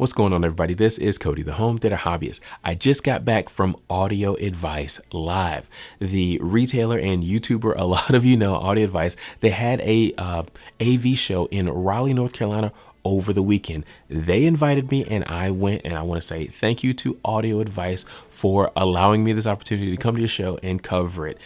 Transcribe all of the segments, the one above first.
What's going on, everybody? This is Cody, the home theater hobbyist. I just got back from Audio Advice Live, the retailer and YouTuber. A lot of you know Audio Advice. They had a AV show in Raleigh, North Carolina over the weekend. They invited me and I went, and I want to say thank you to Audio Advice for allowing me this opportunity to come to your show and cover it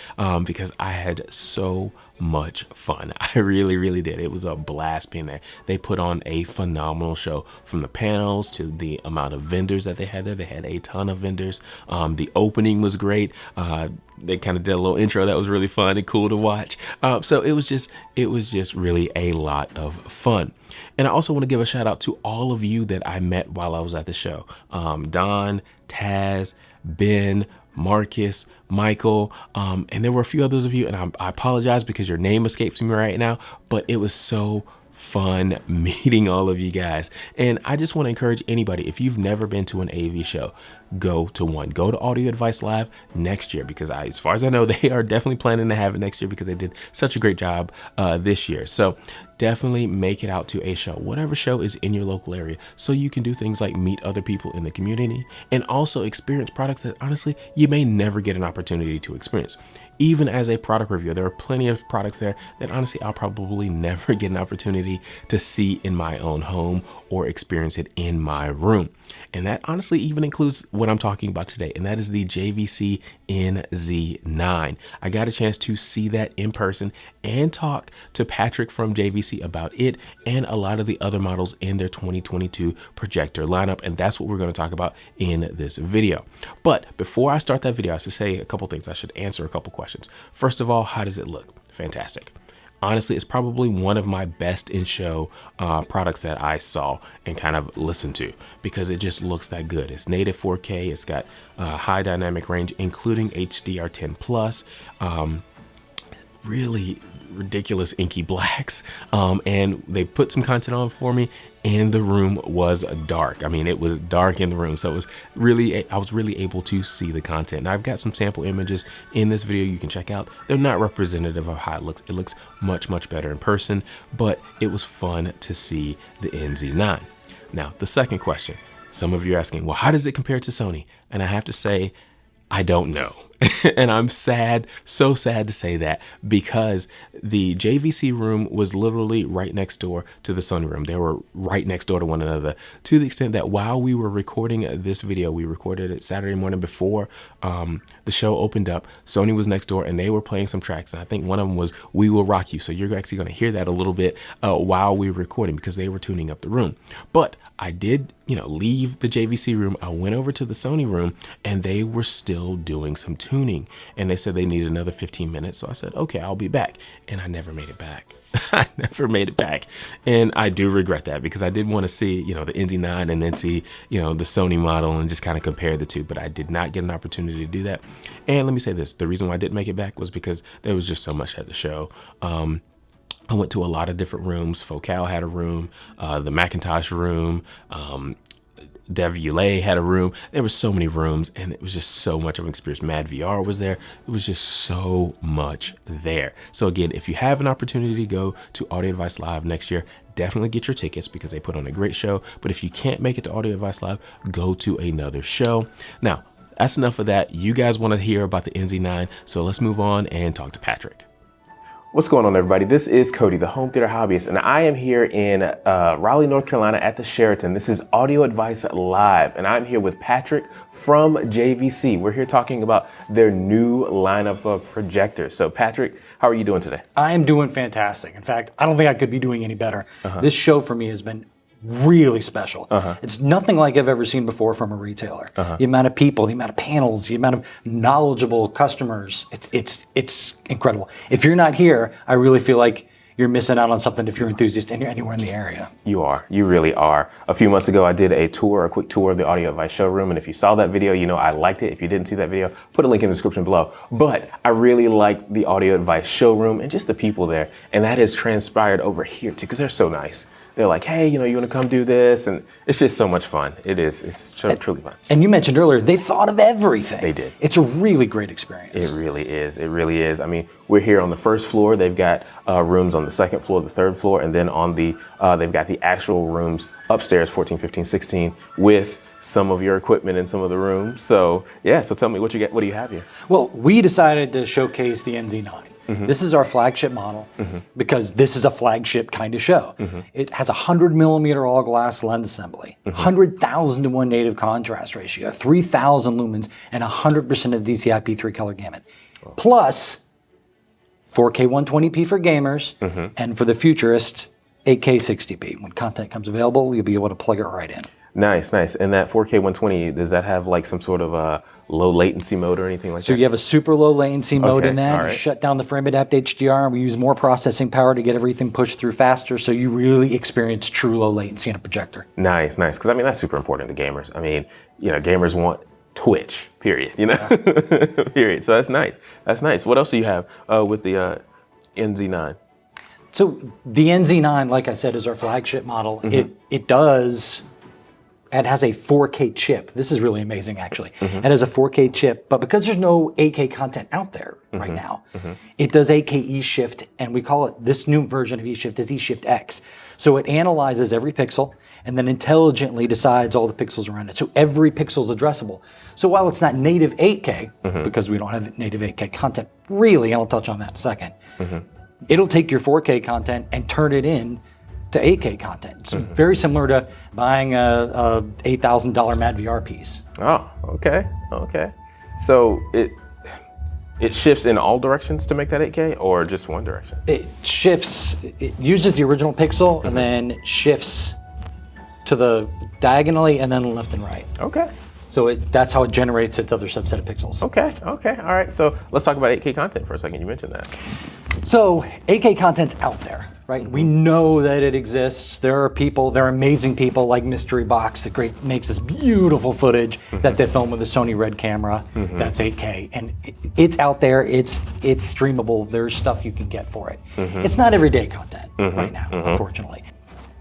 because I had so much fun. I really did. It was a blast being there. They put on a phenomenal show, from the panels to the amount of vendors that they had there. They had a ton of vendors. The opening was great. They kind of did a little intro that was really fun and cool to watch. So it was just really a lot of fun. And I also want to give a shout out to all of you that I met while I was at the show. Don, Taz, Ben, Marcus, Michael, and there were a few others of you, and I apologize because your name escapes me right now, but it was so fun meeting all of you guys. And I just want to encourage anybody, if you've never been to an AV show, go to one. Go to Audio Advice Live next year, because as far as I know, they are definitely planning to have it next year because they did such a great job this year. So definitely make it out to a show, whatever show is in your local area, so you can do things like meet other people in the community and also experience products that honestly you may never get an opportunity to experience. Even as a product reviewer, there are plenty of products there that honestly I'll probably never get an opportunity to see in my own home or experience it in my room. And that honestly even includes what I'm talking about today, and that is the JVC NZ9. I got a chance to see that in person and talk to Patrick from JVC about it and a lot of the other models in their 2022 projector lineup, and that's what we're going to talk about in this video. But before I start that video, I should say a couple things. I should answer a couple questions. First of all, how does it look? Fantastic. Honestly, it's probably one of my best in show products that I saw and kind of listened to, because it just looks that good. It's native 4K. It's got high dynamic range, including HDR 10 plus, really ridiculous inky blacks. And they put some content on for me, and the room was dark. I mean, it was dark in the room. So it was really, I was really able to see the content. Now I've got some sample images in this video you can check out. They're not representative of how it looks. It looks much better in person, but it was fun to see the NZ9. Now, the second question, some of you are asking, well, how does it compare to Sony? And I have to say, I don't know. And I'm sad, so sad to say that, because the JVC room was literally right next door to the Sony room. They were right next door to one another, to the extent that while we were recording this video, we recorded it Saturday morning before the show opened up. Sony was next door and they were playing some tracks, and I think one of them was We Will Rock You. So you're actually going to hear that a little bit while we were recording, because they were tuning up the room. But I did, leave the JVC room. I went over to the Sony room and they were still doing some tuning, and they said they needed another 15 minutes. So I said, okay, I'll be back. And I never made it back. I never made it back. And I do regret that, because I did want to see, the NZ9 and then see, the Sony model and just kind of compare the two, but I did not get an opportunity to do that. And let me say this, the reason why I didn't make it back was because there was just so much at the show. I went to a lot of different rooms. Focal had a room, the Macintosh room, Devulay had a room. There were so many rooms, and it was just so much of an experience. Mad VR was there. It was just so much there. So again, if you have an opportunity to go to Audio Advice Live next year, definitely get your tickets, because they put on a great show. But if you can't make it to Audio Advice Live, go to another show. Now, that's enough of that. You guys want to hear about the NZ9, so let's move on and talk to Patrick. What's going on, everybody? This is Cody, the home theater hobbyist, and I am here in Raleigh, North Carolina at the Sheraton. This is Audio Advice Live, and I'm here with Patrick from JVC. We're here talking about their new lineup of projectors. So Patrick, how are you doing today? I am doing fantastic. In fact, I don't think I could be doing any better. This show for me has been really special. It's nothing like I've ever seen before from a retailer. The amount of people, the amount of panels, the amount of knowledgeable customers, it's incredible. If you're not here, I really feel like you're missing out on something if you're an enthusiast and you're anywhere in the area. You are. You really are. A few months ago, I did a quick tour of the Audio Advice showroom, and if you saw that video, I liked it. If you didn't see that video, put a link in the description below. But I really liked the Audio Advice showroom and just the people there, and that has transpired over here too, because they're so nice. they're like, hey, you want to come do this? And it's just so much fun. It is. It's truly fun. And you mentioned earlier, they thought of everything. They did. It's a really great experience. It really is. It really is. I mean, we're here on the first floor. They've got rooms on the second floor, the third floor, and then on the, they've got the actual rooms upstairs, 14, 15, 16, with some of your equipment in some of the rooms. So yeah, so tell me what do you have here? Well, we decided to showcase the NZ9. This is our flagship model because this is a flagship kind of show. It has a 100mm all glass lens assembly, 100,000 to 1 native contrast ratio, 3,000 lumens, and 100% of DCI-P3 color gamut. Plus 4K 120p for gamers, and for the futurists, 8K 60p. When content comes available, you'll be able to plug it right in. Nice, nice. And that 4K 120, does that have like some sort of a low latency mode or anything like that? So you have a super low latency mode in that. All right. You shut down the frame adapt HDR, and we use more processing power to get everything pushed through faster, so you really experience true low latency in a projector. Nice, nice. Because I mean, that's super important to gamers. I mean, gamers want Twitch, period, period. So that's nice. That's nice. What else do you have with the NZ9? So the NZ9, like I said, is our flagship model. It has a 4K chip. This is really amazing, actually. It has a 4K chip, but because there's no 8K content out there right now, it does 8K eShift, and we call it, this new version of eShift is eShift-X. So it analyzes every pixel and then intelligently decides all the pixels around it. So every pixel is addressable. So while it's not native 8K, because we don't have native 8K content, really, and I'll touch on that in a second, it'll take your 4K content and turn it in to 8K content. It's very similar to buying a $8,000 Mad VR piece. Oh, okay, okay. So it shifts in all directions to make that 8K, or just one direction? It shifts. It uses the original pixel and then shifts to the diagonally and then left and right. Okay. So that's how it generates its other subset of pixels. Okay, okay, all right. So let's talk about 8K content for a second. You mentioned that. So 8K content's out there, right? We know that it exists. There are amazing people like Mystery Box that makes this beautiful footage that they film with a Sony Red camera that's 8K, and it's out there. It's streamable. There's stuff you can get for it. It's not everyday content right now, unfortunately.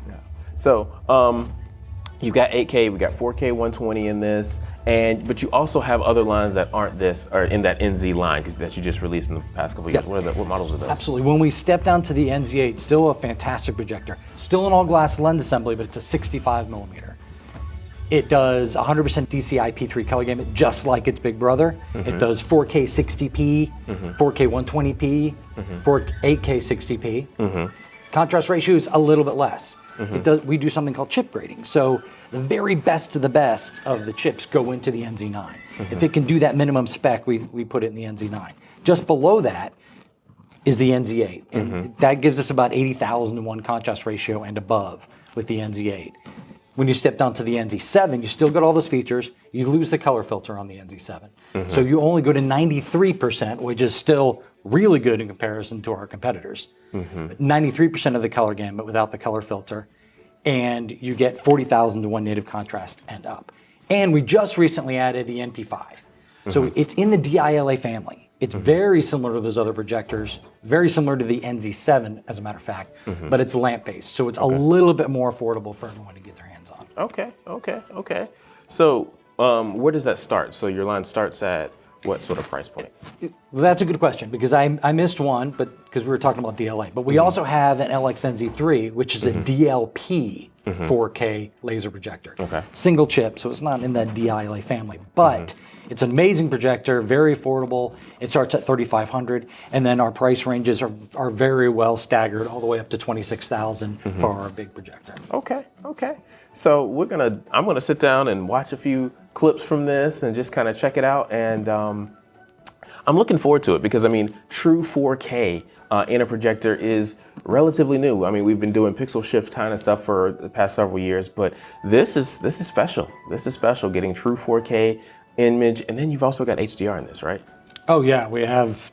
Yeah. So you got 8K, we got 4K 120 in this, but you also have other lines that aren't this, or in that NZ line that you just released in the past couple of years. What models are those? Absolutely. When we step down to the NZ8, still a fantastic projector. Still an all-glass lens assembly, but it's a 65mm. It does 100% DCI-P3 color gamut, just like its big brother. It does 4K 60p, 4K 120p, 8K 60p. Contrast ratio is a little bit less. We do something called chip grading. So the very best of the best of the chips go into the NZ9. If it can do that minimum spec, we put it in the NZ9. Just below that is the NZ8. And that gives us about 80,000 to 1 contrast ratio and above with the NZ8. When you step down to the NZ7, you still got all those features. You lose the color filter on the NZ7. So you only go to 93%, which is still really good in comparison to our competitors. 93% of the color gamut without the color filter, and you get 40,000 to 1 native contrast and up. And we just recently added the NP5. So it's in the DILA family. It's very similar to those other projectors, very similar to the NZ7, as a matter of fact, but it's lamp-based. So it's a little bit more affordable for everyone to get their hands on. Okay, okay, okay. So where does that start? So your line starts at what sort of price point? Well, that's a good question, because I missed one, but because we were talking about DLA. But we also have an LX-NZ3, which is a DLP 4K laser projector. Single chip, so it's not in that DILA family. But it's an amazing projector, very affordable. It starts at $3,500, and then our price ranges are very well staggered, all the way up to $26,000 for our big projector. Okay, okay. So I'm gonna sit down and watch a few clips from this and just kind of check it out, and I'm looking forward to it, because I mean, true 4K in a projector is relatively new. I mean, we've been doing pixel shift kind of stuff for the past several years, but this is special. This is special, getting true 4K image, and then you've also got HDR in this, right? Oh yeah, we have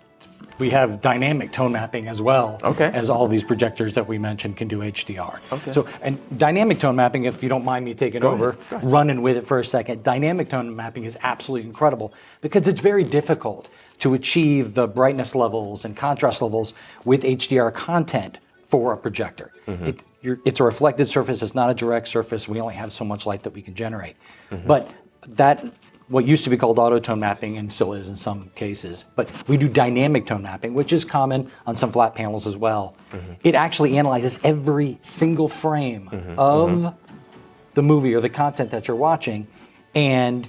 dynamic tone mapping as well, as all these projectors that we mentioned can do HDR. So, and dynamic tone mapping, if you don't mind me taking over, running with it for a second, dynamic tone mapping is absolutely incredible, because it's very difficult to achieve the brightness levels and contrast levels with HDR content for a projector. It's a reflected surface, it's not a direct surface. We only have so much light that we can generate. But what used to be called auto tone mapping, and still is in some cases, but we do dynamic tone mapping, which is common on some flat panels as well. It actually analyzes every single frame of the movie or the content that you're watching and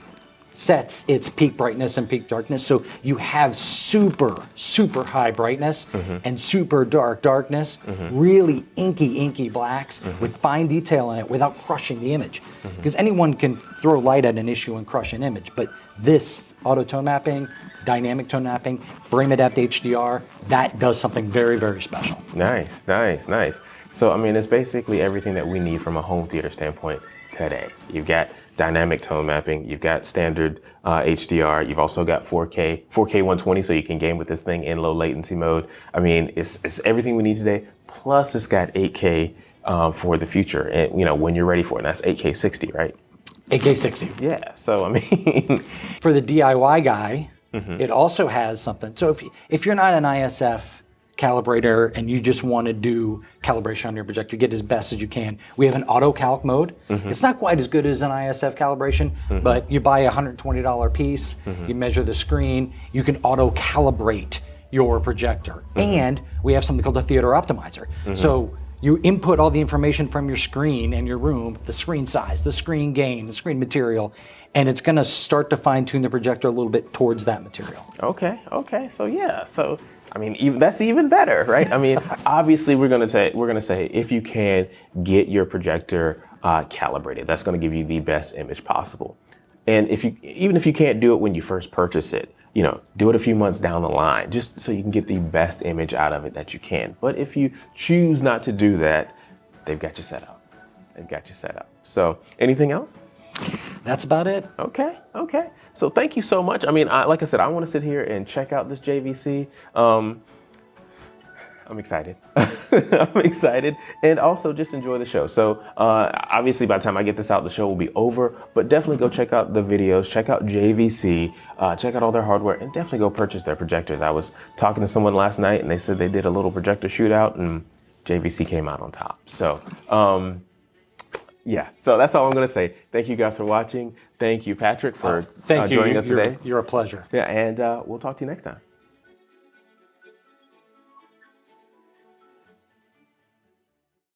sets its peak brightness and peak darkness. So you have super, super high brightness and super dark darkness, really inky blacks with fine detail in it without crushing the image. Because anyone can throw light at an issue and crush an image, but this auto tone mapping, dynamic tone mapping, frame adapt HDR, that does something very, very special. Nice. So, I mean, it's basically everything that we need from a home theater standpoint today. You've got dynamic tone mapping, you've got standard HDR, you've also got 4K 120, so you can game with this thing in low latency mode. I mean, it's everything we need today, plus it's got 8K for the future, and when you're ready for it. And that's 8K 60, right? 8K 60. Yeah, so I mean... For the DIY guy, it also has something. So if you're not an ISF calibrator and you just want to do calibration on your projector, get as best as you can, we have an auto calc mode. It's not quite as good as an ISF calibration, but you buy a $120 piece, you measure the screen, you can auto calibrate your projector. And we have something called a theater optimizer. So you input all the information from your screen and your room, the screen size, the screen gain, the screen material, and it's going to start to fine tune the projector a little bit towards that material. Okay. So yeah, so I mean, that's even better, right? I mean, obviously we're gonna say if you can get your projector calibrated, that's gonna give you the best image possible. And even if you can't do it when you first purchase it, do it a few months down the line, just so you can get the best image out of it that you can. But if you choose not to do that, they've got you set up. So, anything else? That's about it. Okay. So thank you so much. I mean, like I said, I want to sit here and check out this JVC. I'm excited. I'm excited. And also just enjoy the show. So obviously by the time I get this out, the show will be over, but definitely go check out the videos, check out JVC, check out all their hardware, and definitely go purchase their projectors. I was talking to someone last night and they said they did a little projector shootout and JVC came out on top. So, yeah, so that's all I'm going to say. Thank you guys for watching. Thank you, Patrick, for joining us today. You're a pleasure. Yeah, and we'll talk to you next time.